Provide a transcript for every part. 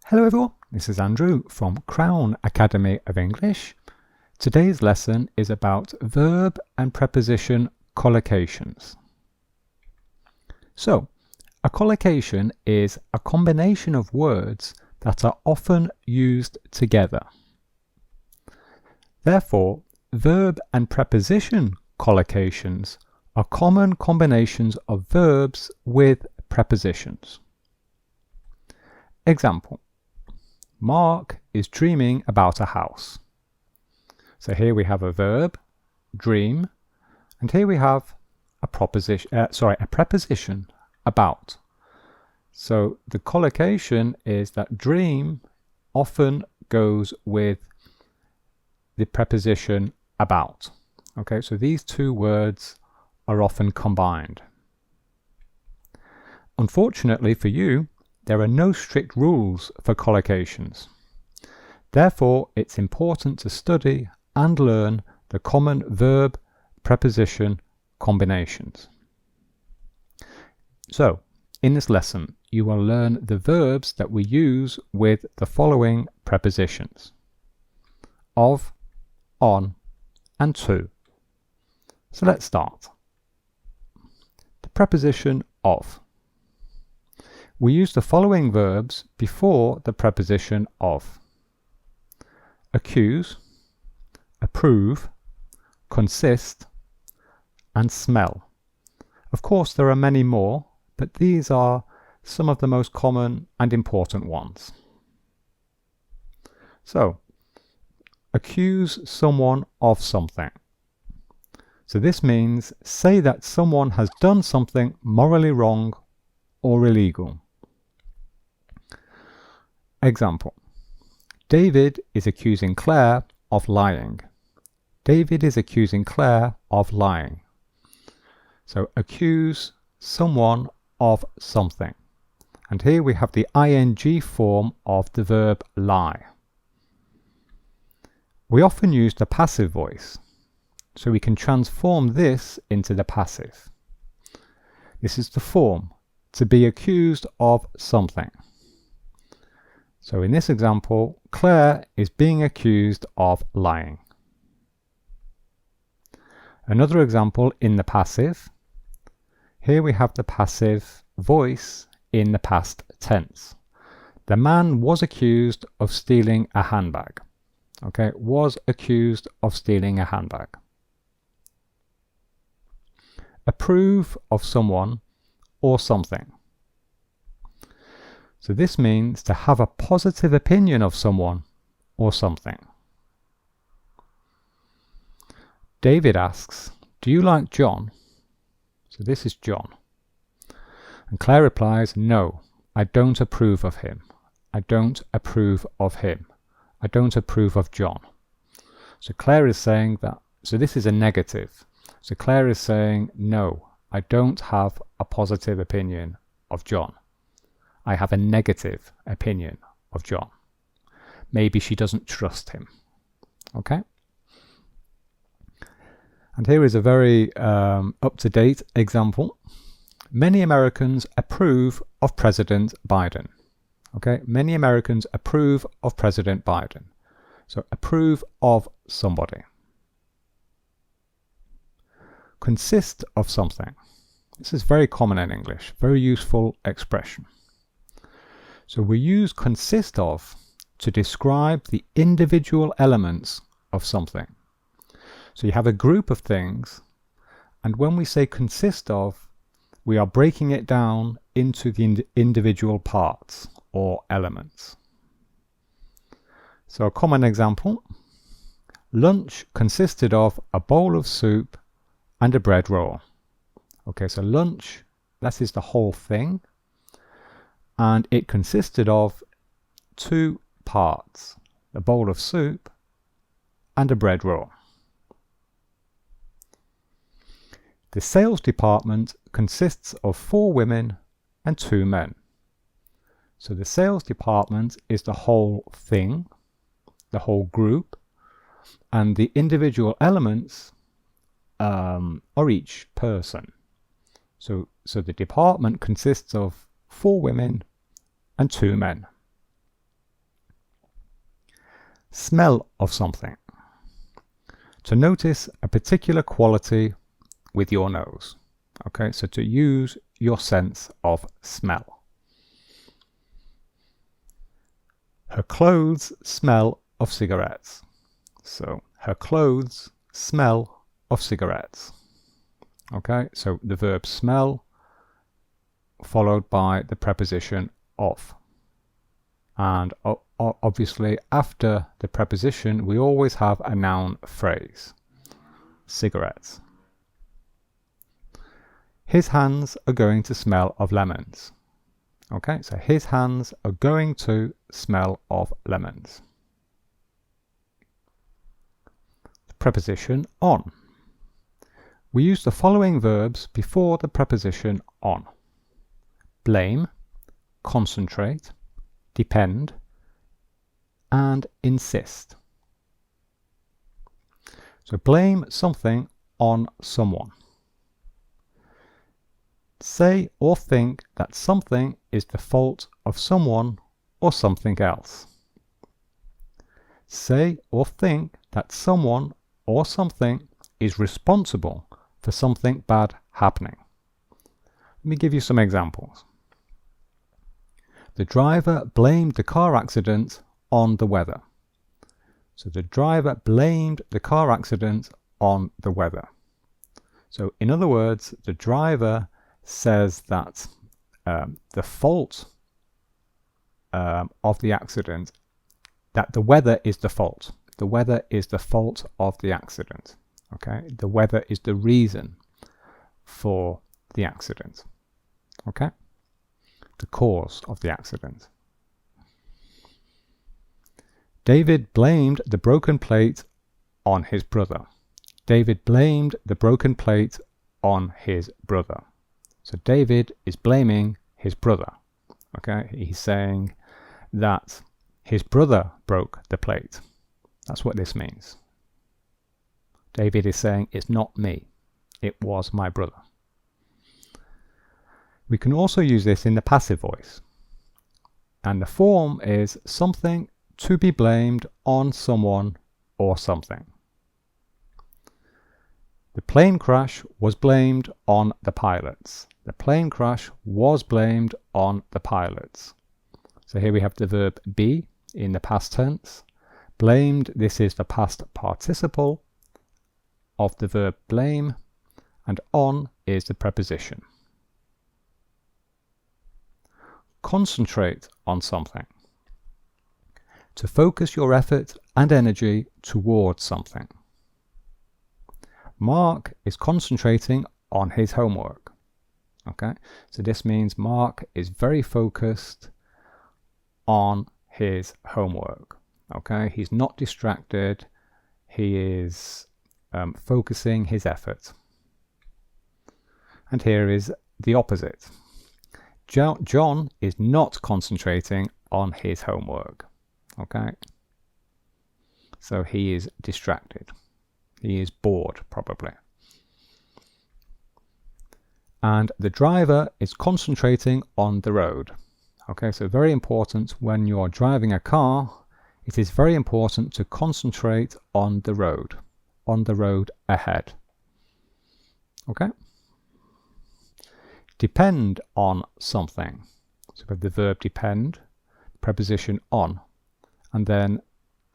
Hello everyone, this is Andrew from Crown Academy of English. Today's lesson is about verb and preposition collocations. So, a collocation is a combination of words that are often used together. Therefore, verb and preposition collocations are common combinations of verbs with prepositions. Example: Mark is dreaming about a house. So here we have a verb, dream, and here we have a preposition, about. So the collocation is that dream often goes with the preposition about. Okay, so these two words are often combined. Unfortunately for you, there are no strict rules for collocations. Therefore, it's important to study and learn the common verb-preposition combinations. So, in this lesson, you will learn the verbs that we use with the following prepositions: of, on, and to. So let's start. The preposition of. We use the following verbs before the preposition of: accuse, approve, consist, and smell. Of course, there are many more, but these are some of the most common and important ones. So, accuse someone of something. So this means say that someone has done something morally wrong or illegal. Example: David is accusing Claire of lying. David is accusing Claire of lying. So accuse someone of something. And here we have the ing form of the verb lie. We often use the passive voice, so we can transform this into the passive. This is the form: to be accused of something. So in this example, Claire is being accused of lying. Another example in the passive. Here we have the passive voice in the past tense. The man was accused of stealing a handbag. Okay, was accused of stealing a handbag. Approve of someone or something. So this means to have a positive opinion of someone or something. David asks, "Do you like John?" So this is John. And Claire replies, "No, I don't approve of him. I don't approve of him. I don't approve of John." So Claire is saying that, so this is a negative. So Claire is saying, no, I don't have a positive opinion of John. I have a negative opinion of John. Maybe she doesn't trust him. Okay? And here is a very up-to-date example. Many Americans approve of President Biden. Okay? Many Americans approve of President Biden. So approve of somebody. Consist of something. This is very common in English, very useful expression. So we use consist of to describe the individual elements of something. So you have a group of things, and when we say consist of, we are breaking it down into the individual parts or elements. So a common example: lunch consisted of a bowl of soup and a bread roll. Okay, so lunch, that is the whole thing, and it consisted of two parts: a bowl of soup and a bread roll. The sales department consists of 4 women and 2 men. So the sales department is the whole thing, the whole group, and the individual elements are each person. So the department consists of 4 women and 2 men. Smell of something. To notice a particular quality with your nose. Okay, so to use your sense of smell. Her clothes smell of cigarettes. So her clothes smell of cigarettes. Okay, so the verb smell followed by the preposition of. And obviously after the preposition we always have a noun phrase. Cigarettes. His hands are going to smell of lemons. Okay, so his hands are going to smell of lemons. The preposition on. We use the following verbs before the preposition on. Blame, concentrate, depend, and insist. So blame something on someone. Say or think that something is the fault of someone or something else. Say or think that someone or something is responsible for something bad happening. Let me give you some examples. The driver blamed the car accident on the weather. So the driver blamed the car accident on the weather. So in other words, the driver says that the fault of the accident, that the weather is the fault. The weather is the fault of the accident. Okay, the weather is the reason for the accident. Okay, the cause of the accident. David blamed the broken plate on his brother. David blamed the broken plate on his brother. So David is blaming his brother. Okay, he's saying that his brother broke the plate. That's what this means. David is saying it's not me, it was my brother. We can also use this in the passive voice. And the form is something to be blamed on someone or something. The plane crash was blamed on the pilots. The plane crash was blamed on the pilots. So here we have the verb be in the past tense. Blamed, this is the past participle of the verb blame, and on is the preposition. Concentrate on something. To focus your effort and energy towards something. Mark is concentrating on his homework. Okay, so this means Mark is very focused on his homework. Okay, he's not distracted. He is focusing his effort. And here is the opposite. John is not concentrating on his homework. Okay, so he is distracted. He is bored, probably. And the driver is concentrating on the road. Okay, so very important when you're driving a car, it is very important to concentrate on the road ahead. Okay? Depend on something. So we have the verb depend, preposition on, and then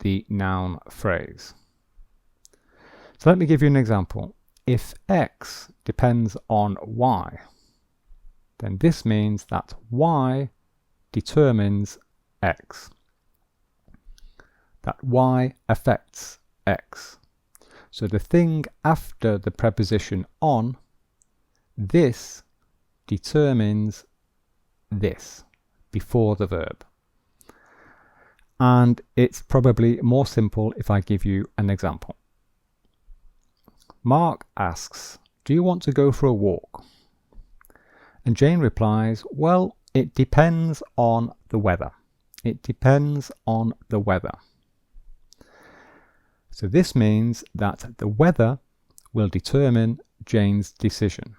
the noun phrase. So let me give you an example. If X depends on Y, then this means that Y determines X. That Y affects X. So the thing after the preposition on, this determines this before the verb. And it's probably more simple if I give you an example. Mark asks, "Do you want to go for a walk?" And Jane replies, "Well, it depends on the weather. It depends on the weather." So this means that the weather will determine Jane's decision.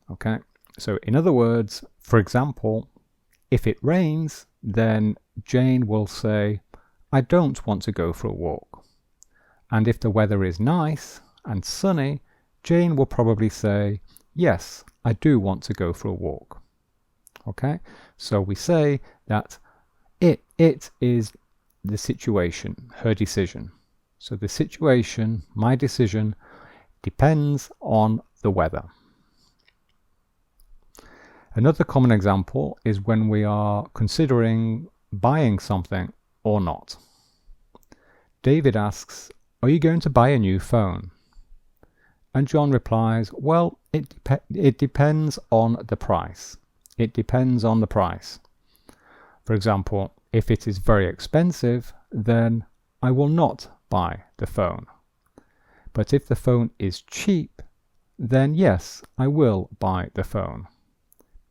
Okay, so in other words, for example, if it rains, then Jane will say, I don't want to go for a walk. And if the weather is nice and sunny, Jane will probably say, yes, I do want to go for a walk. Okay, so we say that it is the situation, her decision. So the situation, my decision, depends on the weather. Another common example is when we are considering buying something or not. David asks, are you going to buy a new phone? And John replies, well, it depends on the price. It depends on the price. For example, if it is very expensive, then I will not buy the phone. But if the phone is cheap, then yes, I will buy the phone.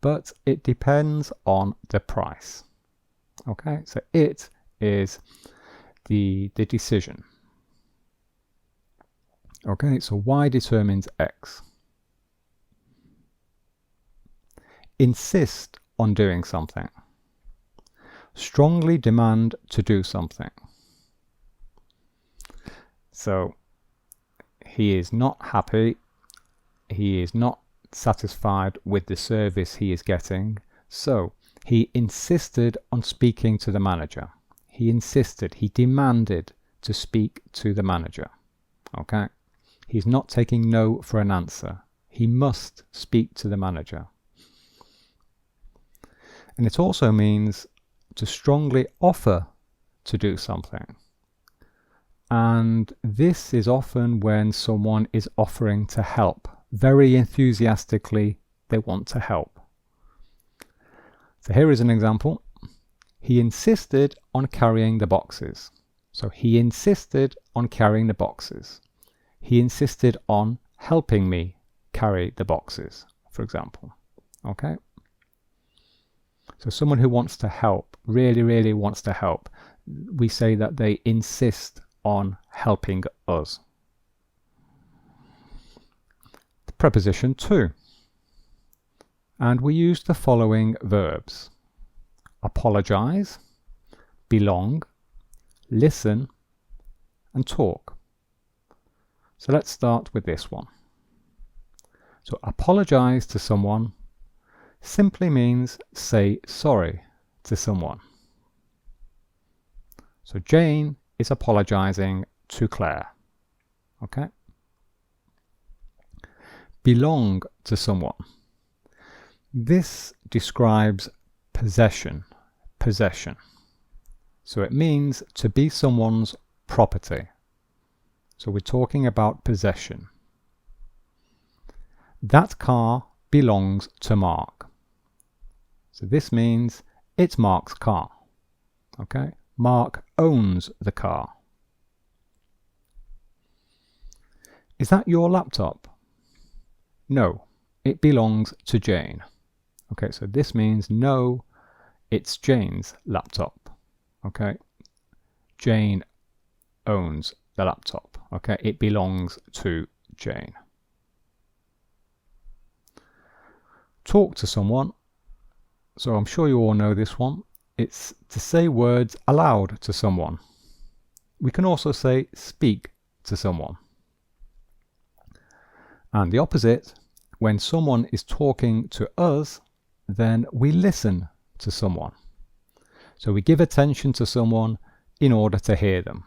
But it depends on the price. Okay, so it is the decision. Okay, so Y determines X. Insist on doing something. Strongly demand to do something. So he is not happy, he is not satisfied with the service he is getting, so he insisted on speaking to the manager. He insisted, he demanded to speak to the manager. Okay? He's not taking no for an answer. He must speak to the manager. And it also means to strongly offer to do something. And this is often when someone is offering to help. Very enthusiastically, they want to help. So here is an example. He insisted on carrying the boxes. So he insisted on carrying the boxes. He insisted on helping me carry the boxes, for example. Okay? So someone who wants to help, really wants to help, we say that they insist on helping us. The preposition to. And we use the following verbs: apologise, belong, listen, and talk. So let's start with this one. So apologise to someone simply means say sorry to someone. So Jane is apologising to Claire. Okay? Belong to someone. This describes possession. Possession. So it means to be someone's property. So we're talking about possession. That car belongs to Mark. So this means it's Mark's car. Okay? Mark owns the car. Is that your laptop? No, it belongs to Jane. Okay, so this means no, it's Jane's laptop. Okay? Jane owns the laptop. Okay, it belongs to Jane. Talk to someone. So I'm sure you all know this one. It's to say words aloud to someone. We can also say speak to someone. And the opposite, when someone is talking to us, then we listen to someone. So we give attention to someone in order to hear them.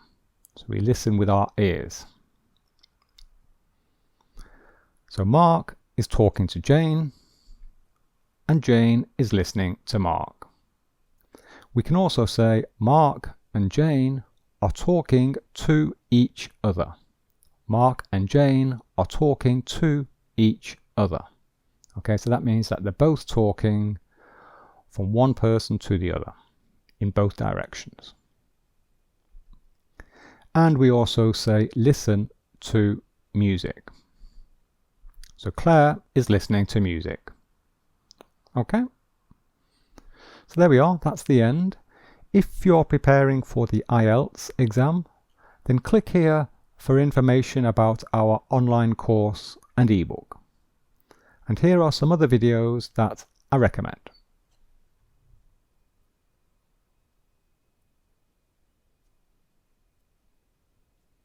So we listen with our ears. So Mark is talking to Jane, and Jane is listening to Mark. We can also say Mark and Jane are talking to each other. Mark and Jane are talking to each other. Okay, so that means that they're both talking from one person to the other in both directions. And we also say listen to music. So Claire is listening to music. Okay? So there we are, that's the end. If you're preparing for the IELTS exam, then click here for information about our online course and ebook. And here are some other videos that I recommend.